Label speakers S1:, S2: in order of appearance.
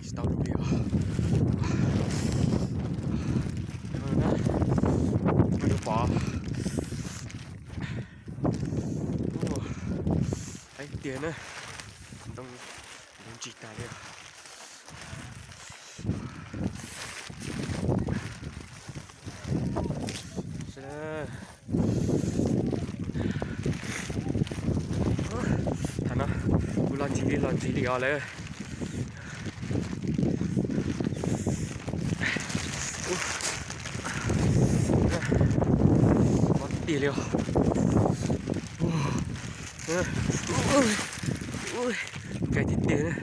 S1: start dulu ya. Ada apa? Thấy tiền á, đông chỉ tài đi. Sẽ thằng nó,กูลองจีดีเอาเลยดีเลยcái thịt tiền này.